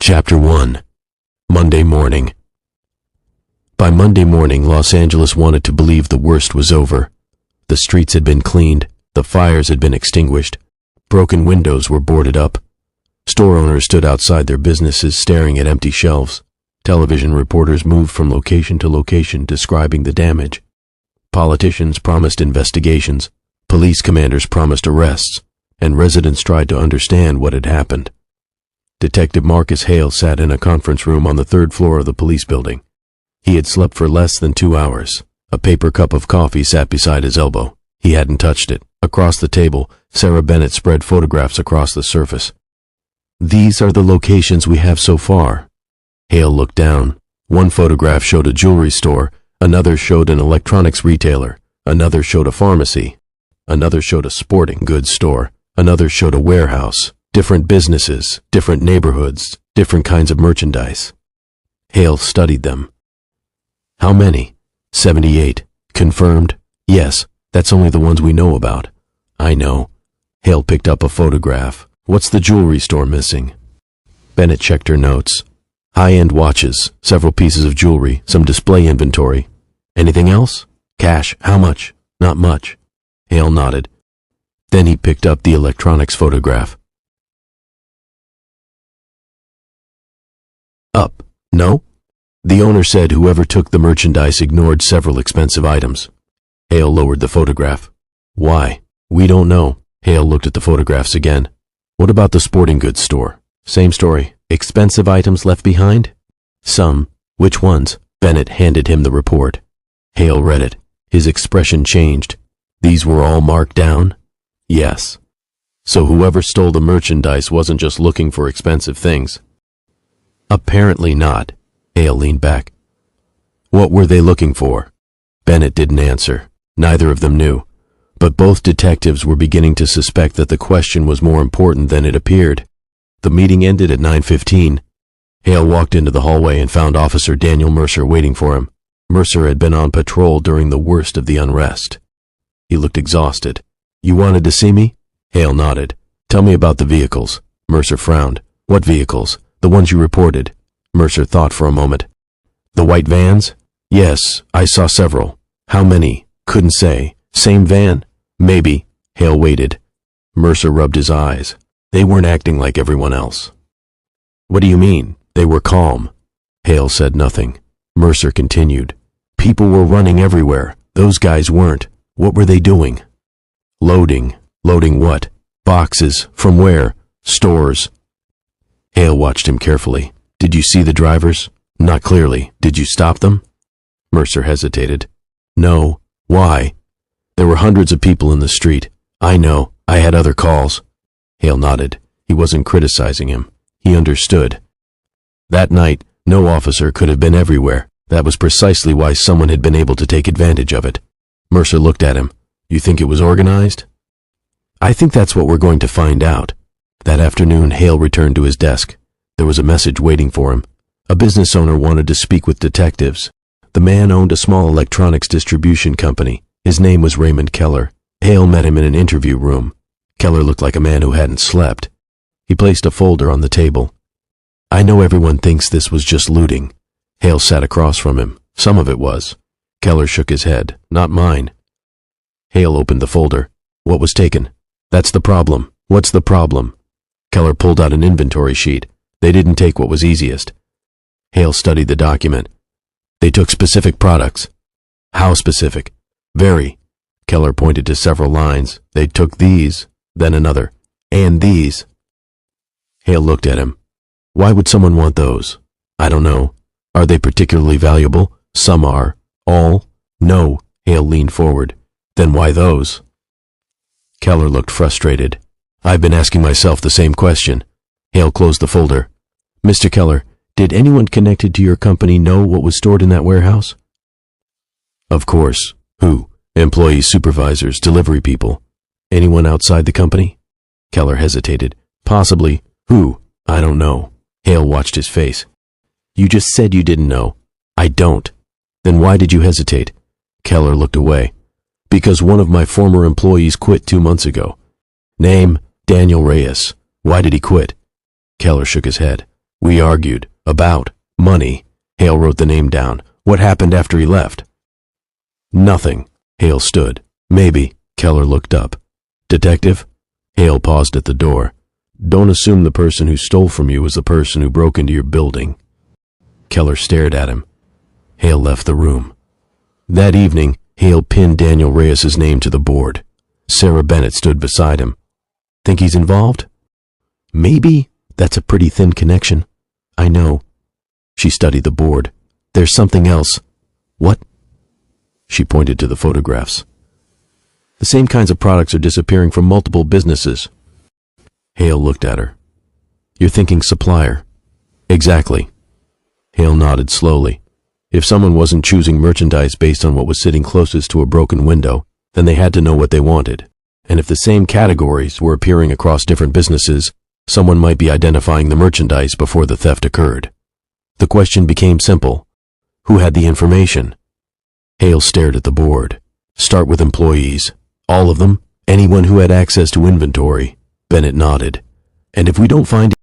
Chapter 1. Monday Morning. By Monday morning, Los Angeles wanted to believe the worst was over. The streets had been cleaned, the fires had been extinguished, broken windows were boarded up. Store owners stood outside their businesses staring at empty shelves. Television reporters moved from location to location describing the damage. Politicians promised investigations, police commanders promised arrests, and residents tried to understand what had happened. Detective Marcus Hale sat in a conference room on the third floor of the police building. He had slept for less than 2 hours. A paper cup of coffee sat beside his elbow. He hadn't touched it. Across the table, Sarah Bennett spread photographs across the surface. "These are the locations we have so far." Hale looked down. One photograph showed a jewelry store, another showed an electronics retailer, another showed a pharmacy, another showed a sporting goods store, another showed a warehouse. Different businesses, different neighborhoods, different kinds of merchandise. Hale studied them. "How many?" 78. "Confirmed?" "Yes, that's only the ones we know about." "I know." Hale picked up a photograph. "What's the jewelry store missing?" Bennett checked her notes. "High-end watches, several pieces of jewelry, some display inventory. Anything else?" "Cash. How much?" "Not much." Hale nodded. Then he picked up the electronics photograph. "Up. No?" The owner said whoever took the merchandise ignored several expensive items. Hale lowered the photograph. "Why?" "We don't know." Hale looked at the photographs again. "What about the sporting goods store?" "Same story. Expensive items left behind?" "Some." "Which ones?" Bennett handed him the report. Hale read it. His expression changed. "These were all marked down?" "Yes." "So whoever stole the merchandise wasn't just looking for expensive things?" "Apparently not." Hale leaned back. "What were they looking for?" Bennett didn't answer. Neither of them knew. But both detectives were beginning to suspect that the question was more important than it appeared. The meeting ended at 9:15. Hale walked into the hallway and found Officer Daniel Mercer waiting for him. Mercer had been on patrol during the worst of the unrest. He looked exhausted. "You wanted to see me?" Hale nodded. "Tell me about the vehicles." Mercer frowned. "What vehicles?" "The ones you reported." Mercer thought for a moment. "The white vans?" "Yes, I saw several." "How many?" "Couldn't say." "Same van?" "Maybe." Hale waited. Mercer rubbed his eyes. "They weren't acting like everyone else." "What do you mean?" "They were calm." Hale said nothing. Mercer continued. "People were running everywhere. Those guys weren't. What were they doing?" "Loading." "Loading what?" "Boxes. From where?" "Stores." Hale watched him carefully. "Did you see the drivers?" "Not clearly. Did you stop them?" Mercer hesitated. "No." "Why?" "There were hundreds of people in the street." "I know. I had other calls." Hale nodded. He wasn't criticizing him. He understood. That night, no officer could have been everywhere. That was precisely why someone had been able to take advantage of it. Mercer looked at him. "You think it was organized?" "I think that's what we're going to find out." That afternoon, Hale returned to his desk. There was a message waiting for him. A business owner wanted to speak with detectives. The man owned a small electronics distribution company. His name was Raymond Keller. Hale met him in an interview room. Keller looked like a man who hadn't slept. He placed a folder on the table. "I know everyone thinks this was just looting." Hale sat across from him. "Some of it was." Keller shook his head. "Not mine." Hale opened the folder. "What was taken?" "That's the problem." "What's the problem?" Keller pulled out an inventory sheet. "They didn't take what was easiest." Hale studied the document. "They took specific products." "How specific?" "Very." Keller pointed to several lines. "They took these," then another, "and these." Hale looked at him. "Why would someone want those?" "I don't know." "Are they particularly valuable?" "Some are." "All?" "No." Hale leaned forward. "Then why those?" Keller looked frustrated. "I've been asking myself the same question." Hale closed the folder. "Mr. Keller, did anyone connected to your company know what was stored in that warehouse?" "Of course. Who? Employees, supervisors, delivery people. Anyone outside the company?" Keller hesitated. "Possibly. Who?" "I don't know." Hale watched his face. "You just said you didn't know." "I don't." "Then why did you hesitate?" Keller looked away. "Because one of my former employees quit 2 months ago." "Name?" "Daniel Reyes." "Why did he quit?" Keller shook his head. We argued. About money. Hale wrote the name down. What happened after he left? Nothing. Hale stood. Maybe. Keller looked up. Detective? Hale paused at the door. Don't assume the person who stole from you was the person who broke into your building. Keller stared at him. Hale left the room. That evening, Hale pinned Daniel Reyes's name to the board. Sarah Bennett stood beside him. Think he's involved? Maybe. That's a pretty thin connection. I know. She studied the board. There's something else. What? She pointed to the photographs. The same kinds of products are disappearing from multiple businesses. Hale looked at her. You're thinking supplier. Exactly. Hale nodded slowly. If someone wasn't choosing merchandise based on what was sitting closest to a broken window, then they had to know what they wanted. And if the same categories were appearing across different businesses, someone might be identifying the merchandise before the theft occurred. The question became simple. Who had the information? Hale stared at the board. Start with employees. All of them? Anyone who had access to inventory? Bennett nodded. And if we don't find